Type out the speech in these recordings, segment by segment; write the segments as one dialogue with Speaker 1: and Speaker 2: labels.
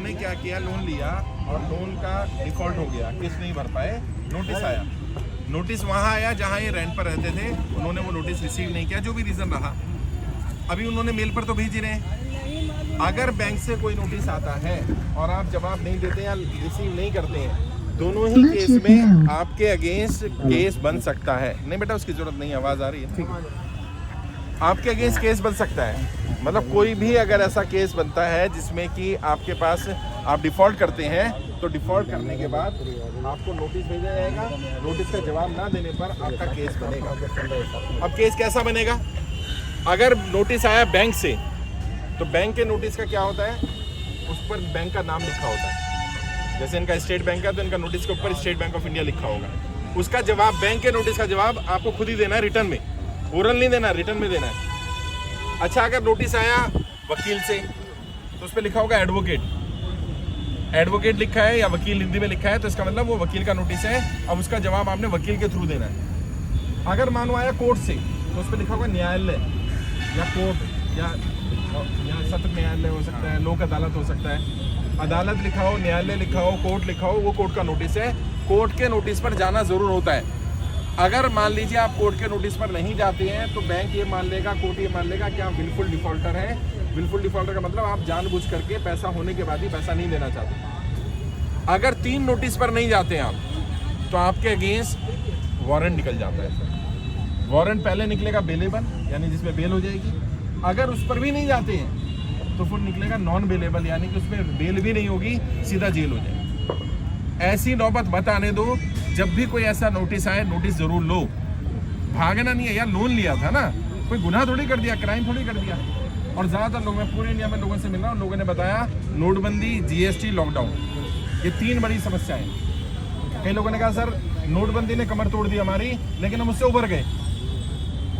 Speaker 1: उन्होंने क्या किया, लोन लिया और लोन का डिफॉल्ट हो गया, किस्त नहीं भर पाए, नोटिस आया। नोटिस वहाँ आया जहाँ ये रेंट पर रहते थे, उन्होंने वो नोटिस रिसीव नहीं किया, जो भी रीज़न रहा। अभी उन्होंने मेल पर तो भेज ही रहे हैं। अगर बैंक से कोई नोटिस आता है और आप जवाब नहीं देते या रिसीव नहीं करते हैं, दोनों ही केस में आपके अगेंस्ट केस बन सकता है। नहीं बेटा, उसकी जरूरत नहीं, आवाज़ आ रही है, ठीक है। आपके अगेंस्ट केस बन सकता है, मतलब कोई भी अगर ऐसा केस बनता है जिसमें कि आपके पास आप डिफ़ॉल्ट करते हैं, तो डिफ़ॉल्ट करने के बाद आपको नोटिस भेजा जाएगा। नोटिस का जवाब ना देने पर आपका केस बनेगा। अब केस कैसा बनेगा? अगर नोटिस आया बैंक से, तो बैंक के नोटिस का क्या होता है, उस पर बैंक का नाम लिखा होता है। जैसे इनका स्टेट बैंक है तो इनका नोटिस के ऊपर स्टेट बैंक ऑफ इंडिया लिखा होगा। उसका जवाब, बैंक के नोटिस का जवाब आपको खुद ही देना है रिटर्न में, ओरल नहीं देना, रिटर्न में देना है। अच्छा, अगर नोटिस आया वकील से, तो उस पर लिखा होगा एडवोकेट, एडवोकेट लिखा है या वकील हिंदी में लिखा है, तो इसका मतलब वो वकील का नोटिस है। अब उसका जवाब आपने वकील के थ्रू देना है। अगर मानो आया कोर्ट से, तो उस पर लिखा होगा न्यायालय या कोर्ट या सत्र न्यायालय हो सकता है, लोक अदालत हो सकता है। अदालत लिखा हो, न्यायालय लिखा हो, कोर्ट लिखा हो, वो कोर्ट का नोटिस है। कोर्ट के नोटिस पर जाना ज़रूर होता है। अगर मान लीजिए आप कोर्ट के नोटिस पर नहीं जाते हैं, तो बैंक ये मान लेगा, कोर्ट ये मान लेगा कि आप विलफुल डिफॉल्टर हैं। विलफुल डिफॉल्टर का मतलब आप जानबूझ करके पैसा होने के बाद ही पैसा नहीं देना चाहते। अगर 3 नोटिस पर नहीं जाते हैं आप, तो आपके अगेंस्ट वारंट निकल जाता है। वारंट पहले निकलेगा बेलेबल, यानी जिसमें बेल हो जाएगी। अगर उस पर भी नहीं जाते हैं, तो फिर निकलेगा नॉन बेलेबल, यानी कि उसमें बेल भी नहीं होगी, सीधा जेल हो जाएगी। ऐसी नौबत मत आने दो। जब भी कोई ऐसा नोटिस आए, नोटिस जरूर लो। भागना नहीं है यार, लोन लिया था ना, कोई गुनाह थोड़ी कर दिया, क्राइम थोड़ी कर दिया। और ज़्यादातर लोग, मैं पूरे इंडिया में लोगों से मिल रहा हूँ, लोगों ने बताया नोटबंदी, जीएसटी, लॉकडाउन, ये 3 बड़ी समस्याएं। कई लोगों ने कहा सर नोटबंदी ने कमर तोड़ दी हमारी, लेकिन हम उससे उभर गए,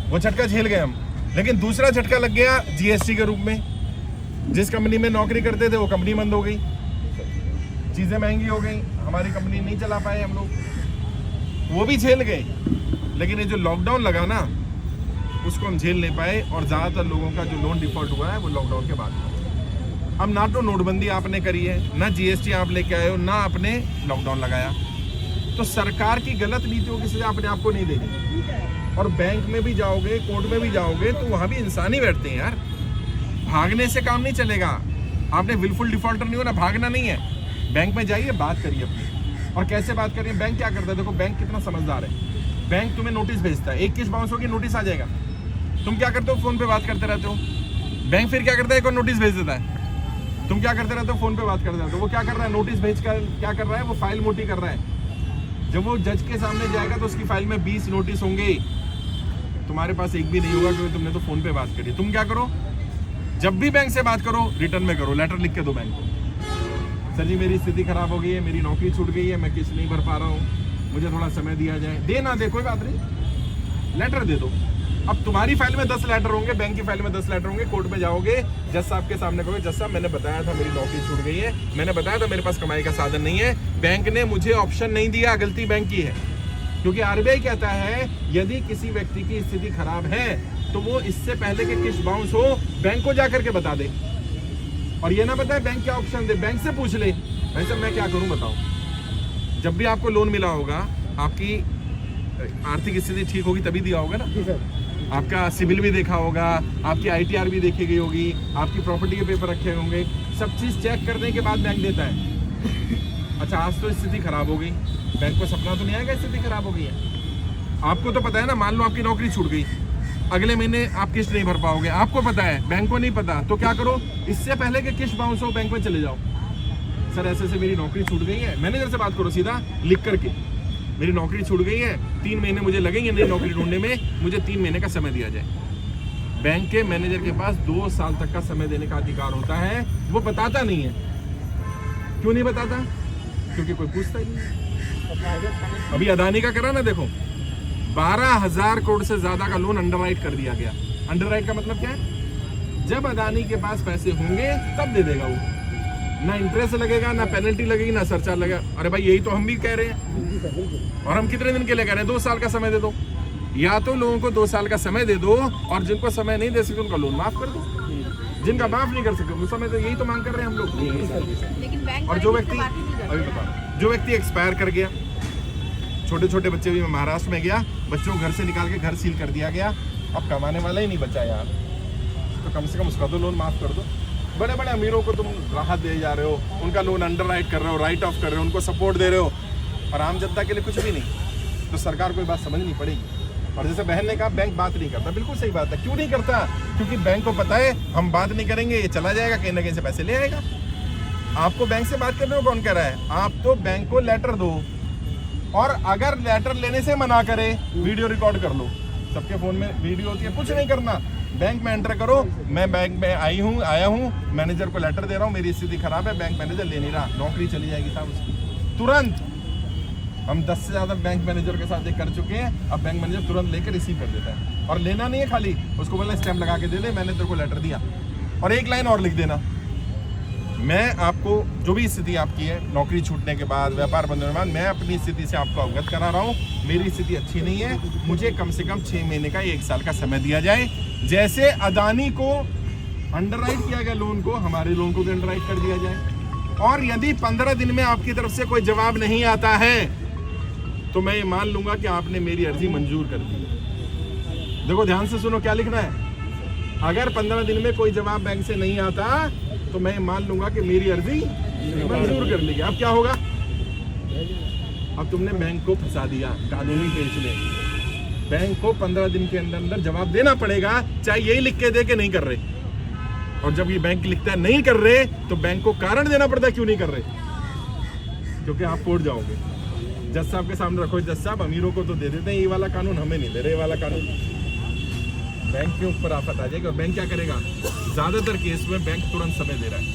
Speaker 1: वो झटका झेल गए हम। लेकिन दूसरा झटका लग गया जीएसटी के रूप में। जिस कंपनी में नौकरी करते थे वो कंपनी बंद हो गई, चीज़ें महंगी हो गई, हमारी कंपनी नहीं चला पाए हम लोग, वो भी झेल गए। लेकिन ये जो लॉकडाउन लगा ना, उसको हम झेल नहीं पाए, और ज़्यादातर लोगों का जो लोन डिफॉल्ट हुआ है वो लॉकडाउन के बाद हुआ। अब ना तो नोटबंदी आपने करी है, ना जीएसटी आप लेके आए हो, ना आपने लॉकडाउन लगाया, तो सरकार की गलत नीतियों की सजा अपने आप को नहीं देनी। और बैंक में भी जाओगे, कोर्ट में भी जाओगे, तो वहाँ भी इंसान ही बैठते हैं यार। भागने से काम नहीं चलेगा। आपने विलफुल डिफॉल्टर नहीं होना, भागना नहीं है। बैंक में जाइए, बात करिए अपनी। और कैसे बात करिए? बैंक क्या करता है, देखो बैंक कितना समझदार है। बैंक तुम्हें नोटिस भेजता है, एक किस्त बाउंस होगी, नोटिस आ जाएगा। तुम क्या करते हो? फोन पे बात करते रहते हो। बैंक फिर क्या करता है, एक और नोटिस भेज देता है। तुम क्या करते रहते हो? फोन पे बात करते रहते हो। वो क्या कर रहा है? नोटिस भेज कर क्या कर रहा है? वो फाइल मोटी कर रहा है। जब वो जज के सामने जाएगा तो उसकी फाइल में 20 नोटिस होंगे, तुम्हारे पास एक भी नहीं होगा, क्योंकि तुमने तो फोन पे बात करी। तुम क्या करो, जब भी बैंक से बात करो, रिटर्न में करो, लेटर लिख के दो बैंक को, सर जी मेरी स्थिति खराब हो गई है, मेरी नौकरी छूट गई है, मैं किस्त नहीं भर पा रहा हूँ, मुझे थोड़ा समय दिया जाए। दे ना दे कोई बात नहीं, लेटर दे दो। अब तुम्हारी फाइल में 10 लेटर होंगे, बैंक की फाइल में 10 लेटर होंगे। कोर्ट में जाओगे, जज साहब के सामने कहोगे, जज साहब मैंने बताया था मेरी नौकरी छूट गई है, मैंने बताया था मेरे पास कमाई का साधन नहीं है, बैंक ने मुझे ऑप्शन नहीं दिया, गलती बैंक की है। क्योंकि आरबीआई कहता है यदि किसी व्यक्ति की स्थिति खराब है तो वो इससे पहले कि किस्त बाउंस हो, बैंक को जाकर के बता दे। और ये ना बताए बैंक क्या ऑप्शन दे, बैंक से पूछ ले, भाई साहब मैं क्या करूं बताओ। जब भी आपको लोन मिला होगा, आपकी आर्थिक स्थिति ठीक होगी तभी दिया होगा ना। आपका सिविल भी देखा होगा, आपकी आईटीआर भी देखी गई होगी, आपकी प्रॉपर्टी के पेपर रखे होंगे, सब चीज़ चेक करने के बाद बैंक देता है। अच्छा आज तो स्थिति खराब हो गई, बैंक को सपना तो नहीं आएगा स्थिति खराब हो गई है। आपको तो पता है ना, मान लो आपकी नौकरी छूट गई, अगले महीने आप किस्त नहीं भर पाओगे, आपको पता है, बैंक को नहीं पता, तो क्या करो, इससे पहले कि किस्त बाउंस हो बैंक में चले जाओ। सर ऐसे ऐसे मेरी नौकरी छूट गई है, मैनेजर से बात करो सीधा लिख करके, मेरी नौकरी छूट गई है, 3 महीने मुझे लगेंगे नई नौकरी ढूंढने में, मुझे 3 महीने का समय दिया जाए। बैंक के मैनेजर के पास 2 साल तक का समय देने का अधिकार होता है, वो बताता नहीं है। क्यों नहीं बताता? क्योंकि कोई पूछता ही नहीं। अभी अदानी का करा ना, देखो 12,000 करोड़ से ज्यादा का लोन अंडरराइट कर दिया गया। अंडरराइट का मतलब क्या है? जब अदानी के पास पैसे होंगे तब दे देगा वो, ना इंटरेस्ट लगेगा, ना पेनल्टी लगेगी, ना सरचार्ज लगेगा। अरे भाई यही तो हम भी कह रहे हैं, और हम कितने दिन के लिए कह रहे हैं? 2 साल का समय दे दो। या तो लोगों को 2 साल का समय दे दो, और जिनको समय नहीं दे सके उनका लोन माफ कर दो। जिनका माफ नहीं कर सकते उस समय तो यही तो मांग कर रहे हैं हम लोग।
Speaker 2: लेकिन बैंक
Speaker 1: और जो व्यक्ति अभी बता, जो व्यक्ति एक्सपायर कर गया, छोटे छोटे बच्चे भी, मैं महाराष्ट्र में गया, बच्चों को घर से निकाल के घर सील कर दिया गया, अब कमाने वाला ही नहीं बचा यार, तो कम से कम उसका तो लोन माफ कर दो। बड़े बड़े अमीरों को तुम राहत दे जा रहे हो, उनका लोन अंडर राइट कर रहे हो, राइट ऑफ कर रहे हो, उनको सपोर्ट दे रहे हो, और आम जनता के लिए कुछ भी नहीं। तो सरकार को ये बात समझनी पड़ेगी। और जैसे बहन ने कहा बैंक बात नहीं करता, बिल्कुल सही बात है। क्यों नहीं करता? क्योंकि बैंक को पता है हम बात नहीं करेंगे, ये चला जाएगा, कहीं ना कहीं से पैसे ले आएगा। आपको बैंक से बात करने को कौन कह रहा है? आप तो बैंक को लेटर दो, और अगर लेटर लेने से मना करे, वीडियो रिकॉर्ड कर लो। सबके फोन में वीडियो होती है, कुछ नहीं करना, बैंक में एंटर करो, मैं बैंक में आया हूँ, मैनेजर को लेटर दे रहा हूँ, मेरी स्थिति खराब है, बैंक मैनेजर ले नहीं रहा, नौकरी चली जाएगी साहब उसकी तुरंत। हम 10 से ज़्यादा बैंक मैनेजर के साथ ये कर चुके हैं। अब बैंक मैनेजर तुरंत लेकर रिसीव कर देता है, और लेना नहीं है खाली, उसको बोलना स्टैम्प लगा के दे दे, मैंने तेरे को लेटर दिया, और एक लाइन और लिख देना, मैं आपको जो भी स्थिति आपकी है, नौकरी छूटने के बाद, व्यापार बंद होने के बाद, मैं अपनी स्थिति से आपको अवगत करा रहा हूँ, मेरी स्थिति अच्छी नहीं है, मुझे कम से कम 6 महीने का 1 साल का समय दिया जाए। जैसे अदानी को अंडरराइट किया गया लोन को, हमारे लोन को भी अंडरराइट कर दिया जाए। और यदि 15 दिन में आपकी तरफ से कोई जवाब नहीं आता है, तो मैं ये मान लूंगा कि आपने मेरी अर्जी मंजूर कर दी। देखो ध्यान से सुनो क्या लिखना है। अगर 15 दिन में कोई जवाब बैंक से नहीं आता, तो मैं मान लूंगा कि मेरी अर्जी मंजूर कर ली गई। अब क्या होगा? अब तुमने बैंक को फंसा दिया कानूनी केस में। बैंक को 15 दिन के अंदर अंदर जवाब देना पड़ेगा, चाहे यही लिख के दे के नहीं कर रहे। और जब ये बैंक लिखता है नहीं कर रहे, तो बैंक को कारण देना पड़ता है क्यों नहीं कर रहे, क्योंकि आप कोर्ट जाओगे। जज साहब के सामने रखो, जज साहब अमीरों को तो दे देते हैं ये वाला कानून, हमें नहीं दे रहे ये वाला कानून। बैंक के ऊपर आफत आ जाएगी, और बैंक क्या करेगा? ज्यादातर केस में बैंक तुरंत समय दे रहा है।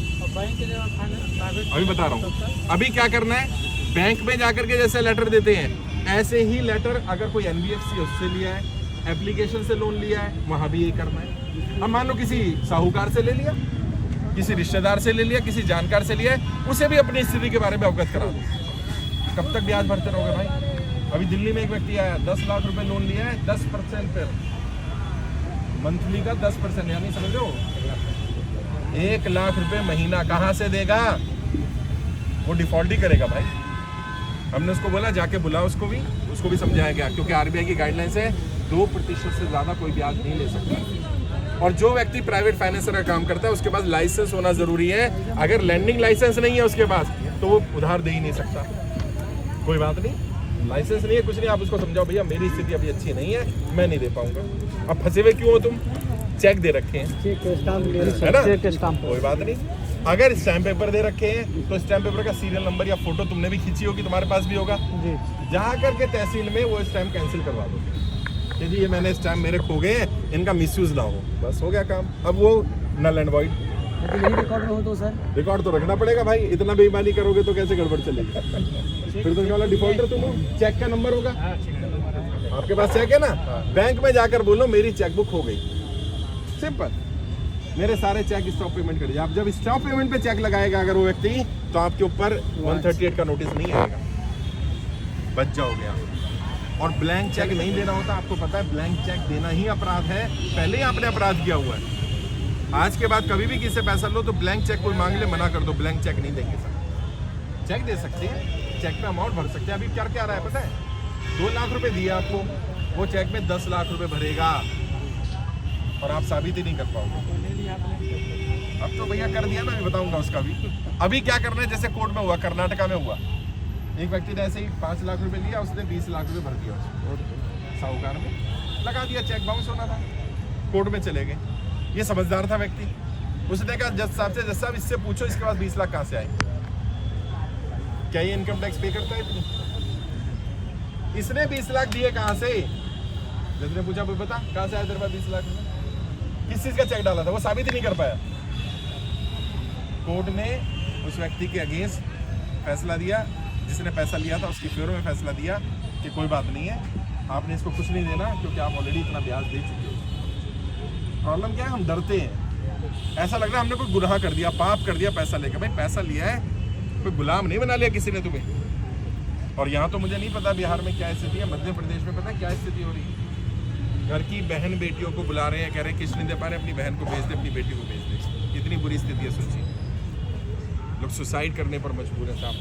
Speaker 1: अभी बता रहा हूँ, अभी क्या करना है, बैंक में जाकर के जैसे लेटर देते हैं, ऐसे ही लेटर अगर कोई NBFC है उससे लिया है, एप्लीकेशन से लोन लिया है, वहां भी यही करना है। अब मान लो किसी साहूकार से ले लिया, किसी रिश्तेदार से ले लिया, किसी जानकार से लिया है, उसे भी अपनी स्थिति के बारे में अवगत करा दो। कब तक ब्याज भरते रहोगे भाई? अभी दिल्ली में एक व्यक्ति आया, 10 लाख रुपए लोन लिया है, 10% पर, मंथली का 10%, यानी समझ लो 1 लाख रुपए महीना कहाँ से देगा? वो डिफॉल्ट ही करेगा भाई। हमने उसको बोला जाके बुला, उसको भी समझाया गया, क्योंकि RBI की गाइडलाइंस है 2% से ज्यादा कोई ब्याज नहीं ले सकता। और जो व्यक्ति प्राइवेट फाइनेंसर का काम करता है उसके पास लाइसेंस होना जरूरी है। अगर लैंडिंग लाइसेंस नहीं है उसके पास, तो वो उधार दे ही नहीं सकता। कोई बात नहीं, लाइसेंस नहीं है, कुछ नहीं, आप उसको समझाओ भैया मेरी स्थिति अभी अच्छी नहीं है, मैं नहीं दे पाऊंगा। अब फंसे हुए क्यों हो तुम? चेक दे रखे हैं, है ना, कोई बात नहीं। अगर स्टैम्प पेपर दे रखे हैं, तो स्टैम्प पेपर का सीरियल नंबर या फोटो तुमने भी खींची होगी, तुम्हारे पास भी होगा, जा करके तहसील में वो स्टैम्प कैंसिल करवा दो कि जी ये मैंने स्टैम्प मेरे खो गए, इनका मिसयूज ना हो, बस हो गया काम। अब वो नल एंड वॉइड।
Speaker 3: रिकॉर्ड में हो तो सर
Speaker 1: रिकॉर्ड तो रखना पड़ेगा भाई, इतना बेईमानी करोगे तो कैसे गड़बड़ चलेगी? फिर तो क्या वाला डिफॉल्टर तुम हो, चेक का नंबर होगा आपके पास, चेक है ना, बैंक में जाकर बोलो मेरी चेकबुक खो गई, सिंपल, मेरे सारे चेक स्टॉप पेमेंट कर दिए। आप जब स्टॉप पेमेंट पे चेक लगाएगा अगर वो व्यक्ति, तो आपके ऊपर 138 का नोटिस नहीं आएगा, बच जाओगे आप। और ब्लैंक चेक नहीं देना होता, आपको पता है ब्लैंक चेक देना ही अपराध है, पहले ही आपने अपराध किया हुआ है। आज के बाद कभी भी किसी से पैसा लो तो ब्लैंक चेक कोई मांग ले, मना कर दो, ब्लैंक चेक नहीं देंगे सर। चेक दे सकते हैं, चेक में अमाउंट भर सकते हैं। अभी क्या क्या रहा है पता है, 2 लाख रुपए दिए आपको, वो चेक में 10 लाख रुपए भरेगा, और आप साबित ही नहीं कर पाओगे। अब तो भैया कर दिया ना, मैं बताऊंगा उसका भी। अभी क्या करना है, जैसे कोर्ट में हुआ, कर्नाटका में हुआ, एक व्यक्ति ने ऐसे ही 5 लाख रुपए लिया, उसने 20 लाख रुपए भर दिया साहूकार में, लगा दिया, चेक बाउंस होना था, कोर्ट में चले गए। ये समझदार था व्यक्ति, उसने कहा जज साहब से, जज साहब इससे पूछो इसके पास 20 लाख कहाँ से आए, क्या ये इनकम टैक्स पे करता है इतनी? इसने 20 लाख दिए कहाँ से? जज ने पूछा बता कहाँ से आया तेरे पास 20 लाख रुपए, किस चीज का चेक डाला था? वो साबित ही नहीं कर पाया। कोर्ट ने उस व्यक्ति के अगेंस्ट फैसला दिया, जिसने पैसा लिया था उसकी फेवर में फैसला दिया कि कोई बात नहीं है, आपने इसको कुछ नहीं देना, क्योंकि आप ऑलरेडी इतना ब्याज दे चुके हो। प्रॉब्लम क्या है, हम डरते हैं, ऐसा लग रहा है हमने कोई गुनाह कर दिया, पाप कर दिया पैसा लेकर। भाई पैसा लिया है, कोई गुलाम नहीं बना लिया किसी ने तुम्हें। और यहाँ तो मुझे नहीं पता बिहार में क्या स्थिति है, मध्य प्रदेश में पता है क्या स्थिति हो रही है। घर की बहन बेटियों को बुला रहे हैं, कह रहे हैं किस्त नहीं दे पा रहे, अपनी बहन को भेज दे, अपनी बेटी को भेज दे। कितनी बुरी स्थिति है सोचिए, लोग सुसाइड करने पर मजबूर है साहब।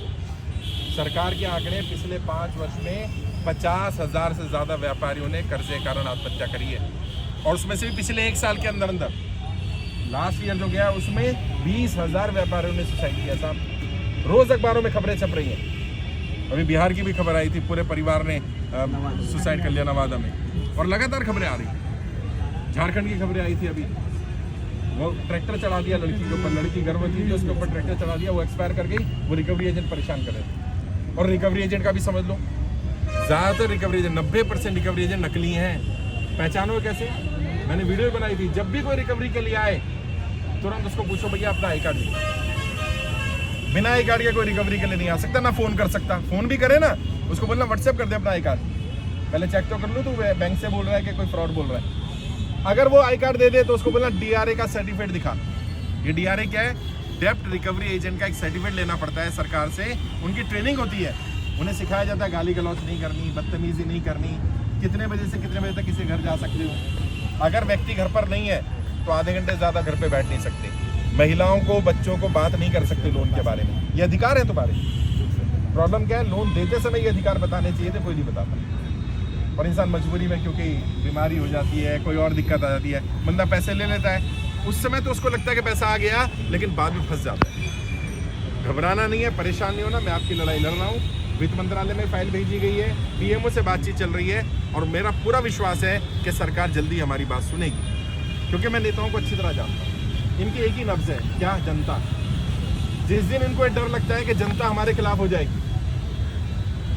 Speaker 1: सरकार के आंकड़े पिछले 5 वर्ष में 50,000 से ज़्यादा व्यापारियों ने कर्जे के कारण आत्महत्या करी है, और उसमें से भी पिछले 1 साल के अंदर अंदर लास्ट ईयर जो गया उसमें 20,000 व्यापारियों ने सुसाइड किया साहब। रोज अखबारों में खबरें छप रही हैं। अभी बिहार की भी खबर आई थी, पूरे परिवार ने सुसाइड कर लिया नवादा में, और लगातार खबरें आ रही हैं। झारखंड की खबरें आई थी अभी, वो ट्रैक्टर चढ़ा दिया लड़की के ऊपर, लड़की गर्भवती थी, उसके ऊपर ट्रैक्टर चढ़ा दिया, वो एक्सपायर कर गई, वो रिकवरी एजेंट परेशान कर रहे थे। और रिकवरी एजेंट का भी समझ लो, ज़्यादातर रिकवरी एजेंट 90% रिकवरी एजेंट नकली हैं। पहचानो कैसे? मैंने वीडियो बनाई थी, जब भी कोई रिकवरी के लिए आए तुरंत उसको पूछो भैया अपना आई कार्ड दीजिए। बिना आई कार्ड के कोई रिकवरी के लिए नहीं आ सकता, ना फोन कर सकता। फोन भी करे ना, उसको बोलना व्हाट्सएप कर दे अपना आई कार्ड, पहले चेक तो कर लो तू बैंक से बोल रहा है कि कोई फ्रॉड बोल रहा है। अगर वो आई कार्ड दे दे तो उसको बोलना डीआरए का सर्टिफिकेट दिखा। ये डीआरए क्या है? डेप्ट रिकवरी एजेंट का एक सर्टिफिकेट लेना पड़ता है सरकार से। उनकी ट्रेनिंग होती है, उन्हें सिखाया जाता है गाली गलौज नहीं करनी, बदतमीजी नहीं करनी, कितने बजे से कितने बजे तक किसी घर जा सकते हो। अगर व्यक्ति घर पर नहीं है तो आधे घंटे ज़्यादा घर पे बैठ नहीं सकते। महिलाओं को, बच्चों को बात नहीं कर सकते लोन के बारे में, ये अधिकार है तुम्हारे। प्रॉब्लम क्या है? लोन देते समय ये अधिकार बताने चाहिए थे, कोई नहीं बताता। और इंसान मजबूरी में, क्योंकि बीमारी हो जाती है, कोई और दिक्कत आ जाती है, बंदा पैसे ले लेता है। उस समय तो उसको लगता है कि पैसा आ गया, लेकिन बाद में फंस जाता है। घबराना नहीं है, परेशान नहीं होना, मैं आपकी लड़ाई लड़ रहा हूँ। वित्त मंत्रालय में फाइल भेजी गई है, पीएमओ से बातचीत चल रही है, और मेरा पूरा विश्वास है कि सरकार जल्दी हमारी बात सुनेगी, क्योंकि मैं नेताओं को अच्छी तरह जानता हूँ। इनकी एक ही नब्ज है, क्या? जनता। जिस दिन इनको डर लगता है कि जनता हमारे खिलाफ हो जाएगी,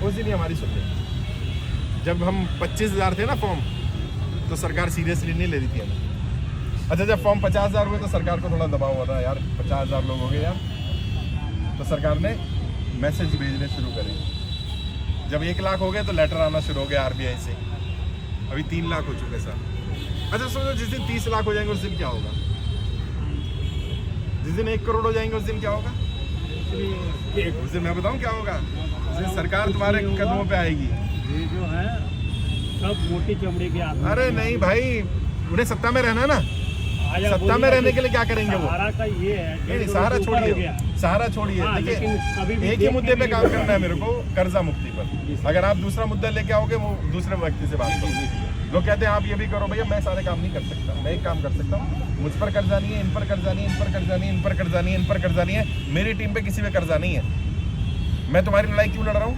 Speaker 1: उस दिन ही हमारी सुन लेगी। जब हम 25,000 थे ना फॉर्म, तो सरकार सीरियसली नहीं ले रही थी हमें। अच्छा, जब फॉर्म 50,000 हुए तो सरकार को थोड़ा दबाव हो रहा है, यार 50,000 लोग हो गए यार, तो सरकार ने मैसेज भेजने शुरू करे। जब 1 लाख हो गए तो लेटर आना शुरू हो गया आरबीआई से। अभी 3 लाख हो चुके सर। अच्छा सोचो, जिस दिन 30 लाख हो जाएंगे उस दिन क्या होगा? जिस दिन 1 करोड़ हो जाएंगे उस दिन क्या होगा? उस दिन मैं बताऊं क्या होगा? उस दिन सरकार तुम्हारे कदमों पे आएगी।
Speaker 3: ये जो है सब मोटी चमड़ी के आदमी।
Speaker 1: अरे नहीं भाई, उन्हें सत्ता में रहना ना, सत्ता में रहने के लिए क्या करेंगे वो?
Speaker 3: सहारा का ये है,
Speaker 1: नहीं, सहारा छोड़िए, सहारा छोड़िए। देखिए, एक ही मुद्दे पे काम करना है मेरे को, कर्जा मुक्ति पर। अगर आप दूसरा मुद्दा लेके आओगे, वो दूसरे व्यक्ति से बात करो। लोग कहते हैं आप ये भी करो, भैया मैं सारे काम नहीं कर सकता, मैं एक काम कर सकता हूँ, मुझ पर कर्जा नहीं है, इन पर कर्जा नहीं है, इन पर कर्जा नहीं है, इन पर कर्जा नहीं है, इन पर कर्जा नहीं है, मेरी टीम पे किसी पे कर्जा नहीं है। मैं तुम्हारी लड़ाई क्यों लड़ रहा हूँ?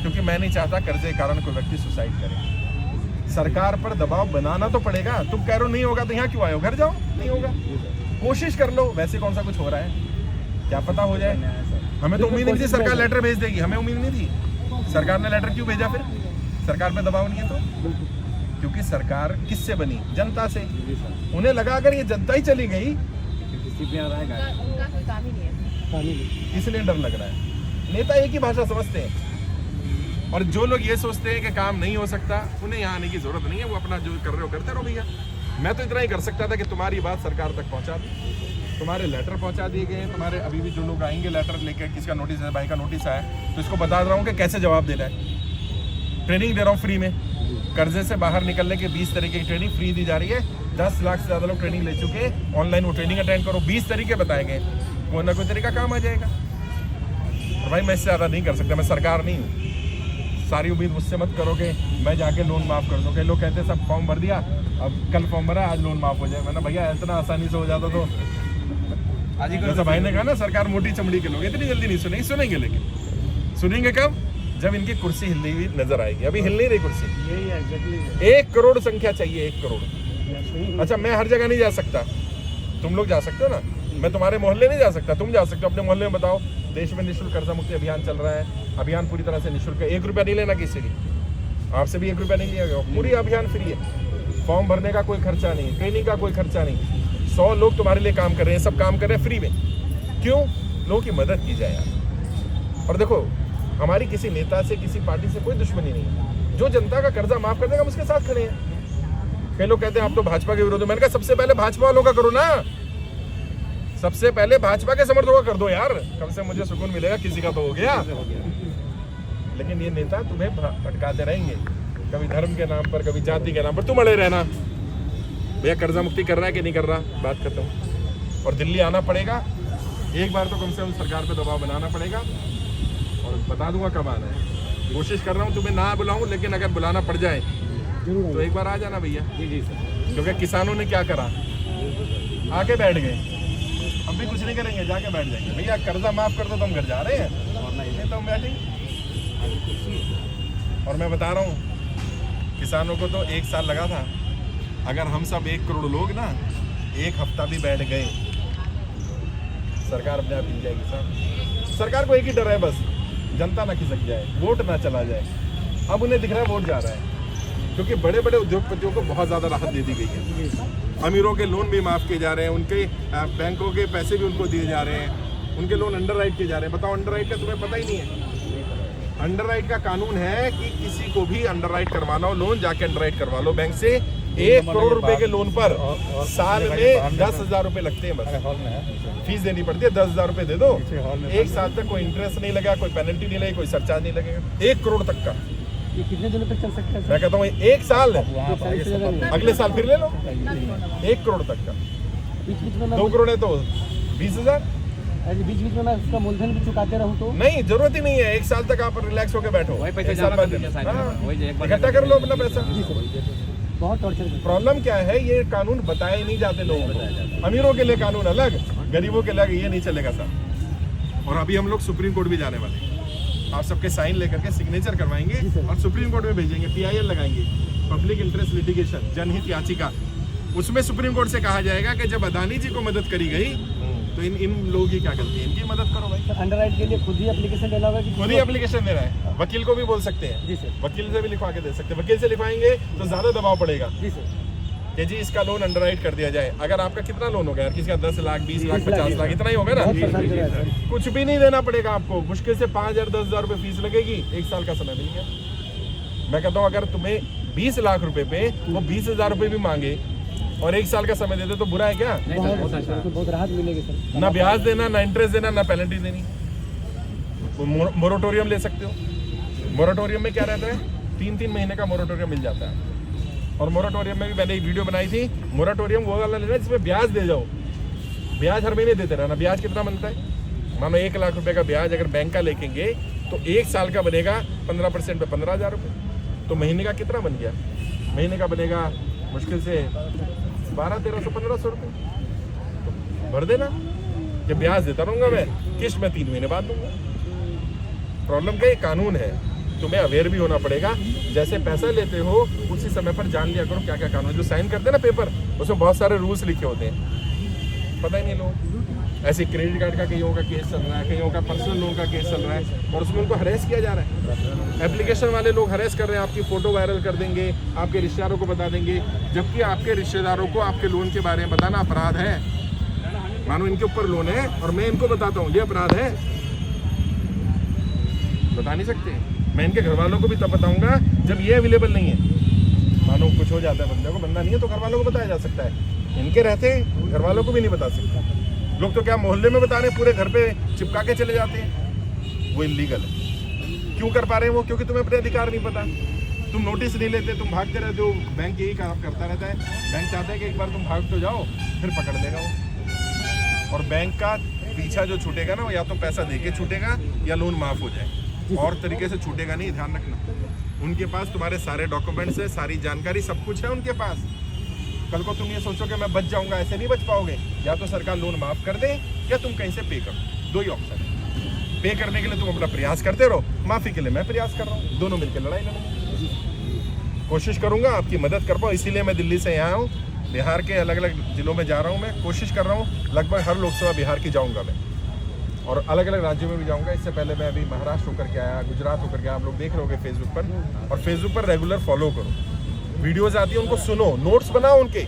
Speaker 1: क्योंकि मैं नहीं चाहता कर्जे के कारण कोई व्यक्ति सुसाइड करे। सरकार पर दबाव बनाना तो पड़ेगा। तुम कह रहे हो नहीं होगा तो यहाँ क्यों आए हो? घर जाओ, नहीं होगा, कोशिश कर लो। वैसे कौन सा कुछ हो रहा है, क्या पता हो जाए। हमें तो उम्मीद नहीं थी सरकार लेटर भेज देगी, हमें उम्मीद नहीं थी। सरकार ने लेटर क्यों भेजा फिर? सरकार पे दबाव नहीं है तो? क्योंकि सरकार किससे बनी? जनता से। उन्हें लगा अगर ये जनता ही चली गई,
Speaker 2: उनका कोई काम ही नहीं है,
Speaker 1: इसलिए डर लग रहा है। नेता एक ही भाषा समझते हैं, और जो लोग ये सोचते हैं कि काम नहीं हो सकता, उन्हें यहाँ आने की जरूरत नहीं है। वो अपना जो कर रहे हो करते रहो भैया। मैं तो इतना ही कर सकता था कि तुम्हारी बात सरकार तक पहुँचा दी, तुम्हारे लेटर पहुँचा दिए गए, तुम्हारे अभी भी जो लोग आएंगे लेटर लेकर, किसका नोटिस है, भाई का नोटिस आया, तो इसको बता रहा हूँ कि कैसे जवाब देना है। ट्रेनिंग दे रहा हूँ फ्री में, कर्जे से बाहर निकलने के 20 तरीके की ट्रेनिंग फ्री दी जा रही है। 10 लाख से ज़्यादा लोग ट्रेनिंग ले चुके हैं, ऑनलाइन वो ट्रेनिंग अटेंड करो, 20 तरीके बताए गए, कोई ना कोई तरीका काम आ जाएगा। और भाई मैं इससे ज़्यादा नहीं कर सकता, मैं सरकार नहीं हूँ। सारी उम्मीद मुझसे मत करो कि मैं जाके लोन माफ़ कर दूँ। कई लोग कहते हैं सब फॉर्म भर दिया, अब कल फॉर्म भरा, आज लोन माफ़ हो जाए। मैंने भैया इतना आसानी से हो जाता तो आज ही। जैसा भाई ने कहा ना, सरकार मोटी चमड़ी के लोग, इतनी जल्दी नहीं सुनेंगे। सुनेंगे, लेकिन सुनेंगे कब? जब इनकी कुर्सी हिलनी हुई नजर आएगी। अभी हिल नहीं रही कुर्सी। 1 करोड़ संख्या चाहिए, 1 करोड़। अच्छा, मैं हर जगह नहीं जा सकता, तुम लोग जा सकते हो ना। मैं तुम्हारे मोहल्ले नहीं जा सकता, तुम जा सकते हो। अपने मोहल्ले में बताओ, देश में निःशुल्क कर्जा मुक्ति अभियान चल रहा है। अभियान पूरी तरह से निःशुल्क है, 1 रुपया नहीं लेना किसी की, आपसे भी 1 रुपया नहीं लिया गया। पूरी अभियान फ्री है, फॉर्म भरने का कोई खर्चा नहीं, ट्रेनिंग का कोई खर्चा नहीं। 100 लोग तुम्हारे लिए काम कर रहे हैं, सब काम कर रहे हैं फ्री में। क्यों? लोगों की मदद की जाए यार। और देखो, हमारी किसी नेता से, किसी पार्टी से कोई दुश्मनी नहीं है। जो जनता का कर्जा माफ कर देगा, हम उसके साथ खड़े हैं। कई लोग कहते हैं आप तो भाजपा के विरोध में। मैंने कहा सबसे पहले भाजपा वालों का करो ना, सबसे पहले भाजपा के समर्थकों का कर दो यार, कम से मुझे सुकून मिलेगा। किसी का तो हो गया, लेकिन ये नेता तुम्हें भटकाते रहेंगे, कभी धर्म के नाम पर, कभी जाति के नाम पर। तुम अड़े रहना, भैया कर्जा मुक्ति कर रहा है कि नहीं कर रहा, बात खत्म। और दिल्ली आना पड़ेगा। एक बार तो कम से कम सरकार पे दबाव बनाना पड़ेगा और बता दूंगा कब आना है। कोशिश कर रहा हूँ तुम्हें ना बुलाऊं, लेकिन अगर बुलाना पड़ जाए तो एक बार आ जाना भैया।
Speaker 3: जी सर।
Speaker 1: क्योंकि किसानों ने क्या करा, आके बैठ गए, अब भी कुछ नहीं करेंगे, जाके बैठ जाएंगे। भैया कर्जा माफ कर दो तो हम घर जा रहे हैं, और नहीं तो हम बैठेंगे। और मैं बता रहा हूँ किसानों को तो 1 साल लगा था। अगर हम सब 1 करोड़ लोग ना 1 हफ्ता भी बैठ गए, सरकार अपने आप हिल जाएगी साहब। सरकार को एक ही डर है बस, जनता ना खिसक जाए, वोट ना चला जाए। अब उन्हें दिख रहा है वोट जा रहा है, क्योंकि बड़े बड़े उद्योगपतियों को बहुत ज़्यादा राहत दे दी गई है। अमीरों के लोन भी माफ़ किए जा रहे हैं, उनके बैंकों के पैसे भी उनको दिए जा रहे हैं, उनके लोन अंडरराइट किए जा रहे हैं। बताओ अंडरराइट का तुम्हें पता ही नहीं है। अंडरराइट का कानून है कि किसी को भी अंडरराइट करवाना हो लोन, जाके अंडरराइट करवा लो बैंक से। 1 करोड़ रुपए के लोन पर साल में 10,000 रुपए लगते हैं, बस फीस देनी पड़ती है। 10,000 रुपए दे दो, 1 साल तक कोई इंटरेस्ट नहीं लगेगा, कोई पेनल्टी नहीं लगेगी, कोई सरचार्ज नहीं लगेगा। 1 करोड़ तक का।
Speaker 3: ये कितने दिनों तक चल सकता है?
Speaker 1: मैं कहता हूँ 1 साल, अगले साल फिर ले लो। 1 करोड़ तक का।
Speaker 3: बीच में
Speaker 1: 2 करोड़ है तो 20,000।
Speaker 3: बीच में मैं उसका मूलधन भी चुकाते रहूं तो
Speaker 1: नहीं, जरूरत ही नहीं है। 1 साल तक आप रिलैक्स होकर बैठो, एक साल बाद इकट्ठा कर लो अपना पैसा।
Speaker 3: बहुत टॉर्चर।
Speaker 1: प्रॉब्लम क्या है, ये कानून बताए नहीं जाते लोगों को। अमीरों के लिए कानून अलग, गरीबों के लिए ये नहीं चलेगा सर। और अभी हम लोग सुप्रीम कोर्ट भी जाने वाले हैं। आप सबके साइन लेकर के सिग्नेचर करवाएंगे और सुप्रीम कोर्ट में भेजेंगे। PIL लगाएंगे, पब्लिक इंटरेस्ट लिटिगेशन, जनहित याचिका। उसमें सुप्रीम कोर्ट से कहा जाएगा कि जब अदानी जी को मदद करी गई तो इन लोगों की क्या गलती है, इनकी मदद करो भाई।
Speaker 3: अंडरराइट के लिए खुद ही एप्लीकेशन देना होगा कि
Speaker 1: खुद ही एप्लीकेशन देना है। वकील को भी बोल सकते हैं,
Speaker 3: जी सर।
Speaker 1: वकील से भी लिखवा के दे सकते हैं। वकील से लिखवाएंगे तो ज्यादा दबाव पड़ेगा
Speaker 3: जी सर
Speaker 1: कि जी इसका लोन अंडरराइट कर दिया जाए। अगर आपका कितना लोन होगा यार, किसी का 10 लाख, 20 लाख, 50 लाख, इतना ही होगा ना। कुछ भी नहीं देना पड़ेगा आपको, मुश्किल से 5,000 10,000 रुपए फीस लगेगी। 1 साल का समय मिल गया। मैं कहता हूँ अगर तुम्हें 20 लाख रुपए पे वो 20,000 रुपए भी मांगे और 1 साल का समय देते तो बुरा है क्या?
Speaker 3: बहुत राहत मिलेगी सर।
Speaker 1: ना ब्याज देना, ना इंटरेस्ट देना, ना पेनल्टी देनी। मोरेटोरियम ले सकते हो। मोरेटोरियम में क्या रहता है, 3-3 महीने का मोरेटोरियम मिल जाता है। और मोरेटोरियम में भी मैंने एक वीडियो बनाई थी। मोरेटोरियम वो वाला लेना जिसमें ब्याज दे जाओ, ब्याज हर महीने देते रहना। ब्याज कितना बनता है, मानो 1 लाख रुपए का ब्याज अगर बैंक का लेंगे तो 1 साल का बनेगा 15% पे 15,000 रुपये। तो महीने का कितना बन गया? महीने का बनेगा मुश्किल से 1200-1300 1500 रुपये। तो भर देना, जब ब्याज देता रहूँगा मैं, किस्त में 3 महीने बाद दूंगा। प्रॉब्लम क्या, ये कानून है, तुम्हें अवेयर भी होना पड़ेगा। जैसे पैसा लेते हो उसी समय पर जान लिया करो क्या क्या कानून। जो साइन करते हैं ना पेपर, उसमें बहुत सारे रूल्स लिखे होते हैं, पता ही नहीं लोग। ऐसे क्रेडिट कार्ड का कईयों का केस चल रहा है, कईयों का पर्सनल लोन का केस चल रहा है और उसमें उनको हरेस किया जा रहा है। एप्लीकेशन वाले लोग हरेस कर रहे हैं, आपकी फोटो वायरल कर देंगे, आपके रिश्तेदारों को बता देंगे, जबकि आपके रिश्तेदारों को आपके लोन के बारे में बताना अपराध है। मानो इनके ऊपर लोन है और मैं इनको बताता हूँ ये अपराध है, बता नहीं सकते। मैं इनके घर वालों को भी तब बताऊंगा जब ये अवेलेबल नहीं है। मानो कुछ हो जाता है बंदे को, बंदा नहीं है तो घर वालों को बताया जा सकता है। इनके रहते घर वालों को भी नहीं बता सकता। लोग तो क्या मोहल्ले में बता रहे, पूरे घर पे चिपका के चले जाते हैं। वो इलीगल है। क्यों कर पा रहे हैं वो? क्योंकि तुम्हें अपने अधिकार नहीं पता। तुम नोटिस नहीं लेते, तुम भागते रहते हो। बैंक यही काम करता रहता है। बैंक चाहता है कि एक बार तुम भाग तो जाओ, फिर पकड़ लेगा वो। और बैंक का पीछा जो छूटेगा ना, वो या तो पैसा दे के छूटेगा या लोन माफ हो जाए, और तरीके से छूटेगा नहीं, ध्यान रखना। उनके पास तुम्हारे सारे डॉक्यूमेंट्स है, सारी जानकारी, सब कुछ है उनके पास। कल को तुम ये सोचो कि मैं बच जाऊंगा, ऐसे नहीं बच पाओगे। या तो सरकार लोन माफ कर दे या तुम कहीं से पे करो, 2 ही ऑप्शन है। पे करने के लिए तुम अपना प्रयास करते रहो, माफी के लिए मैं प्रयास कर रहा हूँ, दोनों मिलकर लड़ाई लड़ेंगे। कोशिश करूंगा आपकी मदद कर पाऊँ, इसीलिए मैं दिल्ली से यहाँ आऊँ। बिहार के अलग अलग जिलों में जा रहा हूँ, मैं कोशिश कर रहा हूँ लगभग हर लोकसभा बिहार की जाऊँगा मैं, और अलग अलग राज्यों में भी जाऊंगा। इससे पहले मैं अभी महाराष्ट्र होकर के आया, गुजरात होकर के, आप लोग देख रहे होगे फेसबुक पर। और फेसबुक पर रेगुलर फॉलो करो, वीडियोस आती है उनको सुनो, नोट्स बनाओ उनके,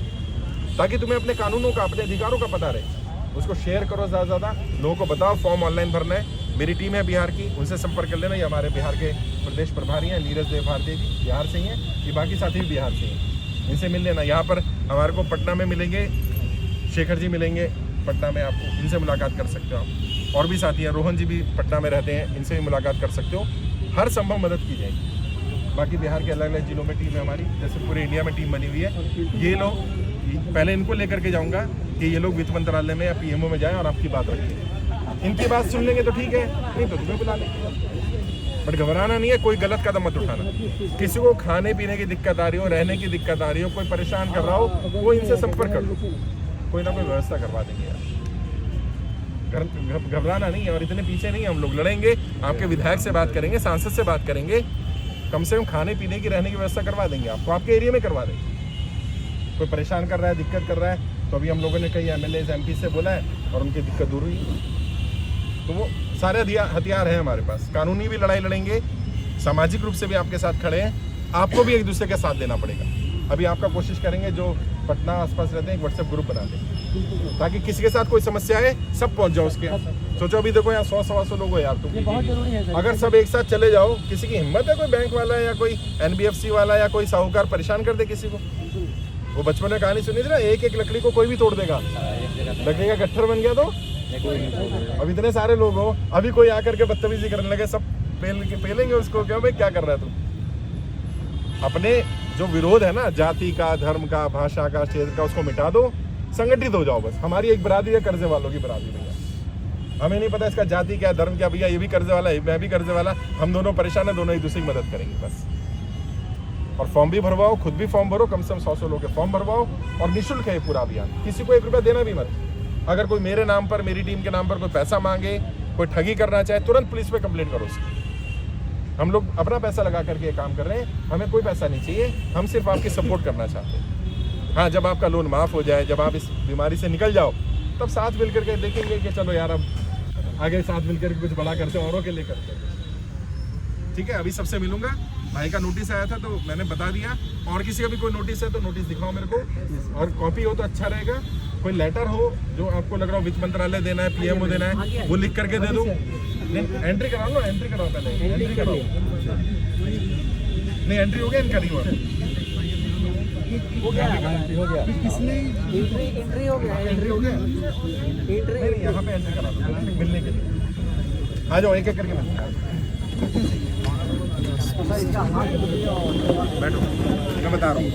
Speaker 1: ताकि तुम्हें अपने कानूनों का, अपने अधिकारों का पता रहे। उसको शेयर करो ज़्यादा से ज़्यादा, लोगों को बताओ। फॉर्म ऑनलाइन भरना है। मेरी टीम है बिहार की, उनसे संपर्क कर लेना। ये हमारे बिहार के प्रदेश प्रभारी हैं, नीरज देव भारती जी, बिहार से ही हैं। ये बाकी साथी भी बिहार से हैं, इनसे मिल लेना। यहाँ पर हमारे को पटना में मिलेंगे, शेखर जी मिलेंगे पटना में, आपको इनसे मुलाकात कर सकते हो आप। और भी साथी हैं, रोहन जी भी पटना में रहते हैं, इनसे भी मुलाकात कर सकते हो। हर संभव मदद की जाएगी। बाकी बिहार के अलग अलग जिलों में टीम है हमारी, जैसे पूरे इंडिया में टीम बनी हुई है। ये लोग, पहले इनको लेकर के जाऊंगा कि ये लोग वित्त मंत्रालय में या पीएमओ में जाएं और आपकी बात रखें। इनकी बात सुन लेंगे तो ठीक है, नहीं तो तुम्हें बुला लेंगे। बट घबराना नहीं है, कोई गलत कदम मत उठाना। किसी को खाने पीने की दिक्कत आ रही हो, रहने की दिक्कत आ रही हो, कोई परेशान कर रहा हो, वो इनसे संपर्क कर लो, कोई ना कोई व्यवस्था करवा देंगे यार। घबराना नहीं है, और इतने पीछे नहीं हम लोग, लड़ेंगे। आपके विधायक से बात करेंगे, सांसद से बात करेंगे, कम से कम खाने पीने की रहने की व्यवस्था करवा देंगे आपको, आपके एरिया में करवा देंगे। कोई परेशान कर रहा है, दिक्कत कर रहा है, तो अभी हम लोगों ने कई एमएलए एमपी से बोला है और उनकी दिक्कत दूर हुई। तो वो सारे हथियार हैं हमारे पास, कानूनी भी लड़ाई लड़ेंगे, सामाजिक रूप से भी आपके साथ खड़े हैं। आपको भी एक दूसरे का साथ देना पड़ेगा। अभी आपका कोशिश करेंगे, जो पटना आसपास रहते हैं, एक व्हाट्सएप ग्रुप बना दें, ताकि किसी के साथ कोई समस्या है सब पहुंच जाओ उसके। सोचो अभी देखो यहाँ 100-125 लोग हो यार, तुम
Speaker 2: बहुत जरूरी है सर।
Speaker 1: अगर सब एक साथ चले जाओ, किसी की हिम्मत है, कोई बैंक वाला या कोई एनबीएफसी वाला या कोई साहूकार परेशान कर दे किसी को? वो बचपन में कहानी सुनी थी ना, एक एक लकड़ी को कोई भी तोड़ देगा, लकड़ी का गट्ठर बन गया। तो अब इतने सारे लोग हो, अभी कोई आकर के बदतमीजी करने लगे, सब पेलेंगे उसको, क्यों भाई क्या कर रहा है तू? अपने जो विरोध है ना, जाति का, धर्म का, भाषा का, क्षेत्र का, उसको मिटा दो, संगठित हो जाओ बस। हमारी एक बरादरी है कर्जे वालों की बरादरी, भैया हमें नहीं पता इसका जाति क्या, धर्म क्या, भैया ये भी कर्जे वाला है, मैं भी कर्जे वाला, हम दोनों परेशान है, दोनों एक दूसरे की मदद करेंगे बस। और फॉर्म भी भरवाओ, खुद भी फॉर्म भरो, कम से कम 100 लोग के फॉर्म भरवाओ, और निःशुल्क है ये पूरा अभियान, किसी को 1 रुपया देना भी मत। अगर कोई मेरे नाम पर, मेरी टीम के नाम पर कोई पैसा मांगे, कोई ठगी करना चाहे, तुरंत पुलिस पे कंप्लेंट करो उसकी। हम लोग अपना पैसा लगा करके ये काम कर रहे हैं, हमें कोई पैसा नहीं चाहिए, हम सिर्फ आपकी सपोर्ट करना चाहते हैं। हाँ, जब आपका लोन माफ़ हो जाए, जब आप इस बीमारी से निकल जाओ, तब साथ मिल करके देखेंगे कि चलो यार अब आगे साथ मिल करके कुछ बड़ा करते हैं, औरों के लिए करते हैं। ठीक है, अभी सबसे मिलूंगा। भाई का नोटिस आया था तो मैंने बता दिया, और किसी का भी कोई नोटिस है तो नोटिस दिखाओ मेरे को, और कॉपी हो तो अच्छा रहेगा। कोई लेटर हो जो आपको लग रहा हो वित्त मंत्रालय देना है, पीएमओ देना है, वो लिख करके दे दो। नहीं, एंट्री कराओ ना, एंट्री कराओ पहले, एंट्री कराओ। नहीं, एंट्री हो गया इनका, नहीं हुआ?
Speaker 2: एंट्री हो गया,
Speaker 1: एंट्री हो गया। नहीं, यहाँ पे एंट्री करा दो मिलने के लिए। आ जाओ, एक एक करके बैठो, मैं बता रहा हूँ।